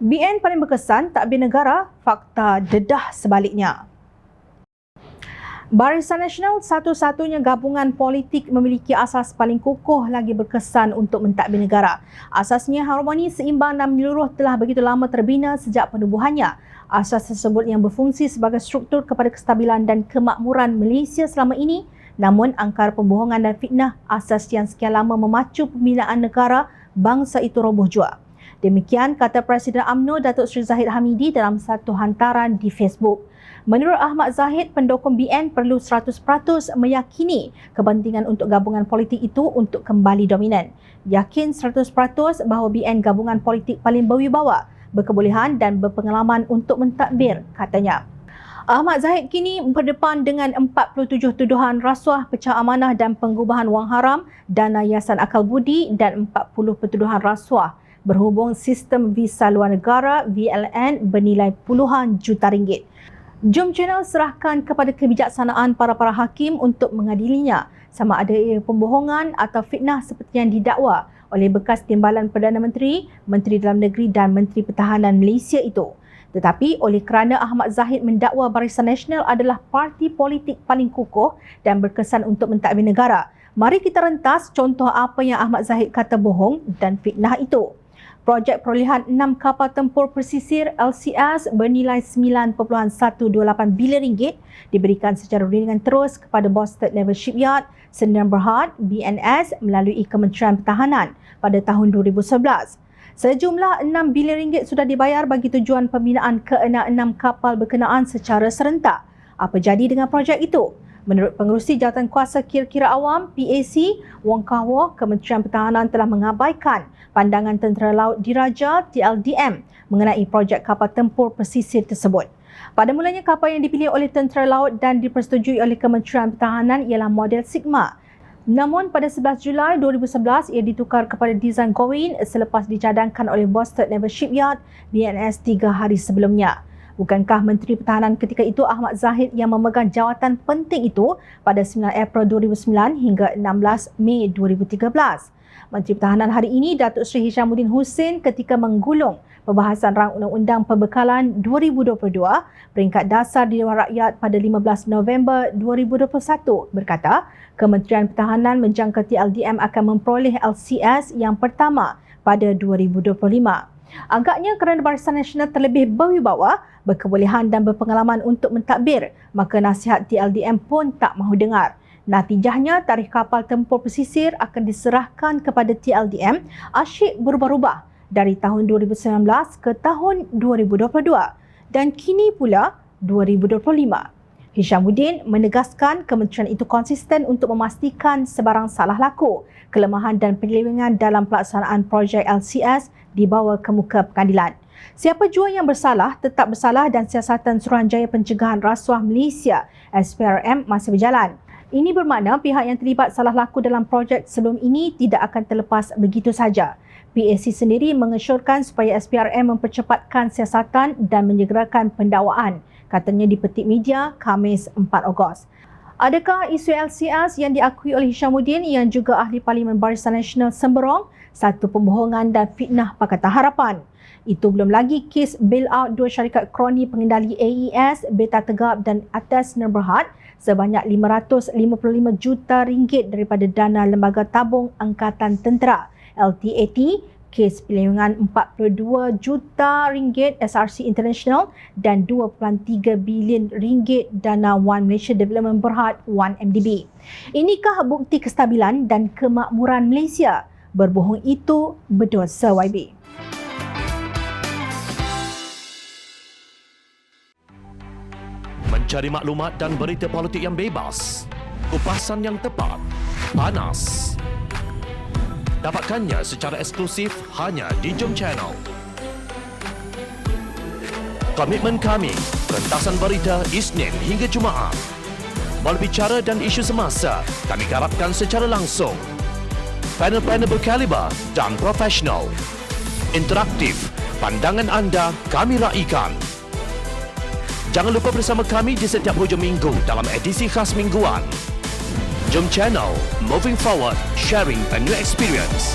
BN paling berkesan takbir negara, fakta dedah sebaliknya. Barisan Nasional satu-satunya gabungan politik memiliki asas paling kukuh lagi berkesan untuk mentadbir negara. Asasnya harmoni, seimbang dan menyeluruh telah begitu lama terbina sejak penubuhannya. Asas tersebut yang berfungsi sebagai struktur kepada kestabilan dan kemakmuran Malaysia selama ini. Namun angkara pembohongan dan fitnah asas yang sekian lama memacu pembinaan negara bangsa itu roboh jua. Demikian kata Presiden UMNO Datuk Seri Zahid Hamidi dalam satu hantaran di Facebook. Menurut Ahmad Zahid, pendukung BN perlu 100% meyakini kepentingan untuk gabungan politik itu untuk kembali dominan. Yakin 100% bahawa BN gabungan politik paling berwibawa, berkebolehan dan berpengalaman untuk mentadbir, katanya. Ahmad Zahid kini berdepan dengan 47 tuduhan rasuah, pecah amanah dan pengubahan wang haram, dana yayasan akal budi dan 40 pertuduhan rasuah berhubung sistem visa luar negara VLN bernilai puluhan juta ringgit. Jom Channel serahkan kepada kebijaksanaan para hakim untuk mengadilinya sama ada ia pembohongan atau fitnah seperti yang didakwa oleh bekas Timbalan Perdana Menteri, Menteri Dalam Negeri dan Menteri Pertahanan Malaysia itu. Tetapi oleh kerana Ahmad Zahid mendakwa Barisan Nasional adalah parti politik paling kukuh dan berkesan untuk mentadbir negara, mari kita rentas contoh apa yang Ahmad Zahid kata bohong dan fitnah itu. Projek perolehan 6 kapal tempur pesisir LCS bernilai 9.128 bilion ringgit diberikan secara ringan terus kepada Bostad Naval Shipyard, Sdn Bhd, BNS melalui Kementerian Pertahanan pada tahun 2011. Sejumlah 6 bilion ringgit sudah dibayar bagi tujuan pembinaan ke-6 kapal berkenaan secara serentak. Apa jadi dengan projek itu? Menurut Pengerusi Jawatankuasa Kira-Kira Awam PAC, Wong Kah-Wah, Kementerian Pertahanan telah mengabaikan pandangan Tentera Laut Diraja TLDM mengenai projek kapal tempur pesisir tersebut. Pada mulanya kapal yang dipilih oleh Tentera Laut dan dipersetujui oleh Kementerian Pertahanan ialah model Sigma. Namun pada 11 Julai 2011 ia ditukar kepada desain Gawain selepas dicadangkan oleh Bostad Naval Shipyard BNS 3 hari sebelumnya. Bukankah Menteri Pertahanan ketika itu Ahmad Zahid yang memegang jawatan penting itu pada 9 April 2009 hingga 16 Mei 2013? Menteri Pertahanan hari ini Datuk Seri Hishamuddin Hussein ketika menggulung pembahasan rang undang-undang pembekalan 2022 peringkat dasar di Dewan Rakyat pada 15 November 2021 berkata Kementerian Pertahanan menjangka TLDM akan memperoleh LCS yang pertama pada 2025. Agaknya kerana Barisan Nasional terlebih berwibawa, berkebolehan dan berpengalaman untuk mentadbir, maka nasihat TLDM pun tak mahu dengar. Natijahnya, tarikh kapal tempur pesisir akan diserahkan kepada TLDM asyik berubah-ubah dari tahun 2019 ke tahun 2022 dan kini pula 2025. Hishamuddin menegaskan kementerian itu konsisten untuk memastikan sebarang salah laku, kelemahan dan penyelewengan dalam pelaksanaan projek LCS dibawa ke muka pengadilan. Siapa jua yang bersalah tetap bersalah dan siasatan Suruhanjaya Pencegahan Rasuah Malaysia SPRM masih berjalan. Ini bermakna pihak yang terlibat salah laku dalam projek sebelum ini tidak akan terlepas begitu saja. PAC sendiri mengesyorkan supaya SPRM mempercepatkan siasatan dan menyegerakan pendakwaan, katanya di Petik Media Khamis 4 Ogos. Adakah isu LCS yang diakui oleh Hishamuddin yang juga ahli Parlimen Barisan Nasional semberong satu pembohongan dan fitnah Pakatan Harapan? Itu belum lagi kes bailout dua syarikat kroni pengendali AES, Beta Tegap dan Atas Sdn Bhd sebanyak 555 juta ringgit daripada dana Lembaga Tabung Angkatan Tentera LTAT, kes penyelewengan 42 juta ringgit SRC International dan 2.3 bilion ringgit dana One Malaysia Development Berhad 1MDB. Inikah bukti kestabilan dan kemakmuran Malaysia? Berbohong itu berdosa, YB. Mencari maklumat dan berita politik yang bebas, kupasan yang tepat, panas. Dapatkannya secara eksklusif hanya di Jom Channel. Komitmen kami, rentasan berita Isnin hingga Jumaat. Berbicara dan isu semasa, kami garapkan secara langsung. Panel-panel berkaliber dan profesional. Interaktif, pandangan anda kami raikan. Jangan lupa bersama kami di setiap hujung minggu dalam edisi khas mingguan. Jom Channel, moving forward, sharing a new experience.